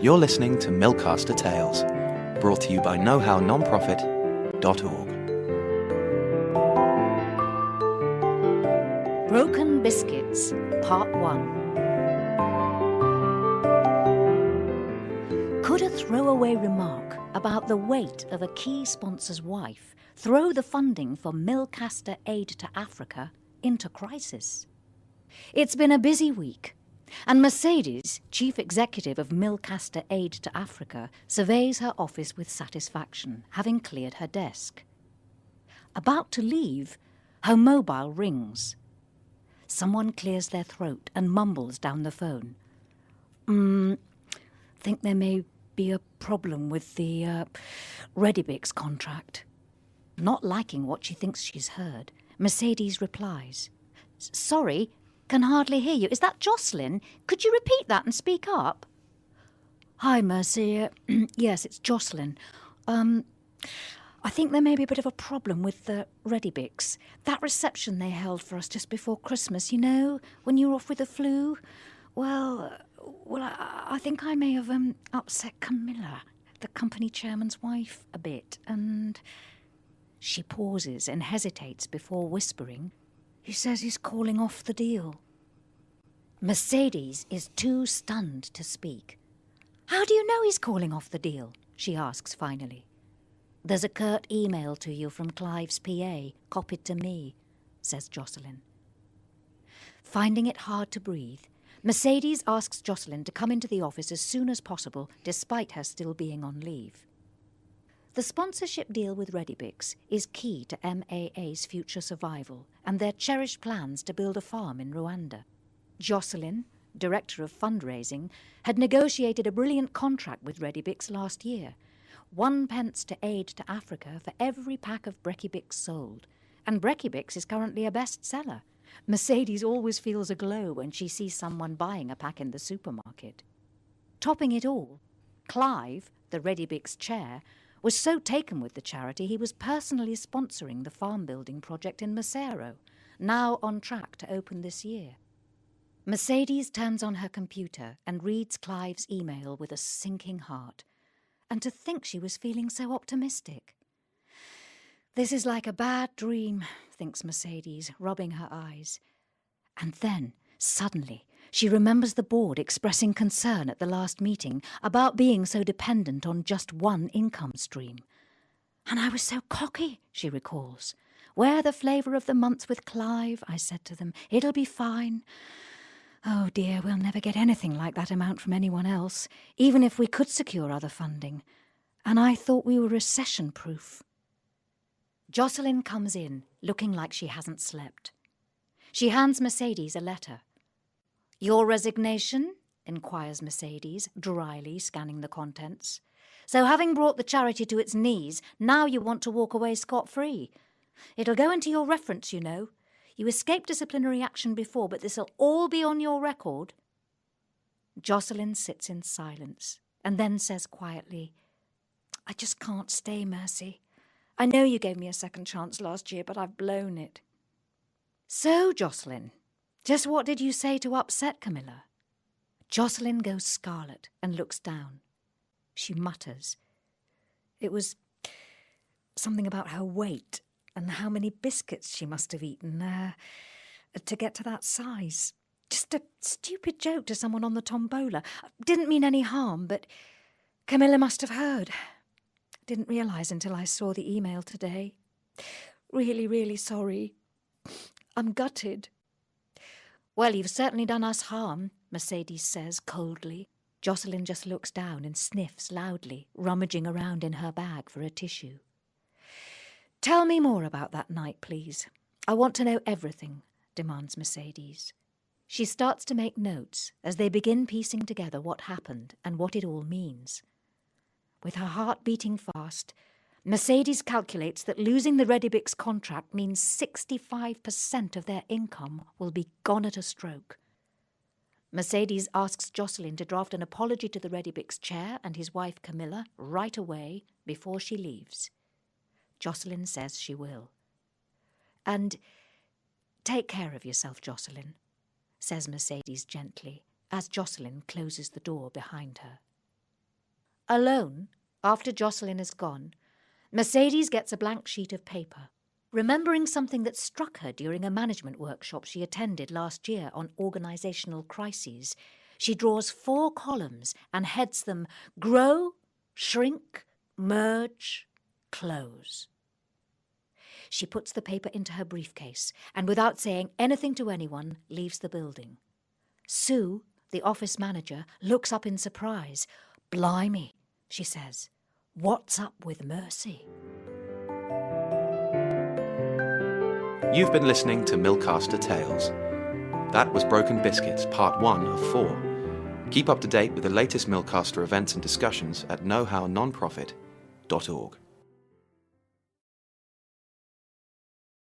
You're listening to Millcaster Tales, brought to you by knowhownonprofit.org. Broken Biscuits, Part 1. Could a throwaway remark about the weight of a key sponsor's wife throw the funding for Millcaster Aid to Africa into crisis? It's been a busy week, and Mercedes, chief executive of Millcaster Aid to Africa, surveys her office with satisfaction, having cleared her desk. About to leave, her mobile rings. Someone clears their throat and mumbles down the phone. Think there may be a problem with the Redibix contract. Not liking what she thinks she's heard, Mercedes replies, "Sorry, can hardly hear you. Is that Jocelyn? Could you repeat that and speak up?" "Hi, Mercy. Yes, it's Jocelyn. I think there may be a bit of a problem with the Redibix. That reception they held for us just before Christmas, you know, when you were off with the flu. Well, I think I may have upset Camilla, the company chairman's wife, a bit, and..." She pauses and hesitates before whispering, "He says he's calling off the deal." Mercedes is too stunned to speak. "How do you know he's calling off the deal?" she asks finally. "There's a curt email to you from Clive's PA, copied to me," says Jocelyn. Finding it hard to breathe, Mercedes asks Jocelyn to come into the office as soon as possible, despite her still being on leave. The sponsorship deal with Redibix is key to MAA's future survival and their cherished plans to build a farm in Rwanda. Jocelyn, Director of Fundraising, had negotiated a brilliant contract with Redibix last year. 1 pence to aid to Africa for every pack of Brekibix sold. And Brekibix is currently a bestseller. Mercedes always feels a glow when she sees someone buying a pack in the supermarket. Topping it all, Clive, the Redibix chair, was so taken with the charity he was personally sponsoring the farm building project in Maseru, now on track to open this year. Mercedes turns on her computer and reads Clive's email with a sinking heart. And to think she was feeling so optimistic. This is like a bad dream, thinks Mercedes, rubbing her eyes. And then, suddenly, she remembers the board expressing concern at the last meeting about being so dependent on just one income stream. "And I was so cocky," she recalls. "Wear the flavour of the month with Clive, I said to them. It'll be fine. Oh dear, we'll never get anything like that amount from anyone else, even if we could secure other funding. And I thought we were recession-proof." Jocelyn comes in, looking like she hasn't slept. She hands Mercedes a letter. "Your resignation?" inquires Mercedes, dryly scanning the contents. "So having brought the charity to its knees, now you want to walk away scot-free. It'll go into your reference, you know. You escaped disciplinary action before, but this'll all be on your record." Jocelyn sits in silence and then says quietly, "I just can't stay, Mercy. I know you gave me a second chance last year, but I've blown it." "So, Jocelyn, just what did you say to upset Camilla?" Jocelyn goes scarlet and looks down. She mutters. "It was something about her weight and how many biscuits she must have eaten to get to that size. Just a stupid joke to someone on the tombola. Didn't mean any harm, but Camilla must have heard. Didn't realise until I saw the email today. Really, really sorry. I'm gutted." "Well, you've certainly done us harm," Mercedes says coldly. Jocelyn just looks down and sniffs loudly, rummaging around in her bag for a tissue. "Tell me more about that night, please. I want to know everything," demands Mercedes. She starts to make notes as they begin piecing together what happened and what it all means. With her heart beating fast, Mercedes calculates that losing the Redibix contract means 65% of their income will be gone at a stroke. Mercedes asks Jocelyn to draft an apology to the Redibix chair and his wife Camilla right away before she leaves. Jocelyn says she will. "And take care of yourself, Jocelyn," says Mercedes gently, as Jocelyn closes the door behind her. Alone, after Jocelyn is gone, Mercedes gets a blank sheet of paper. Remembering something that struck her during a management workshop she attended last year on organisational crises, she draws 4 columns and heads them Grow, Shrink, Merge, Close. She puts the paper into her briefcase and, without saying anything to anyone, leaves the building. Sue, the office manager, looks up in surprise. "Blimey," she says. "What's up with Mercy?" You've been listening to Millcaster Tales. That was Broken Biscuits, Part 1 of 4. Keep up to date with the latest Millcaster events and discussions at knowhownonprofit.org.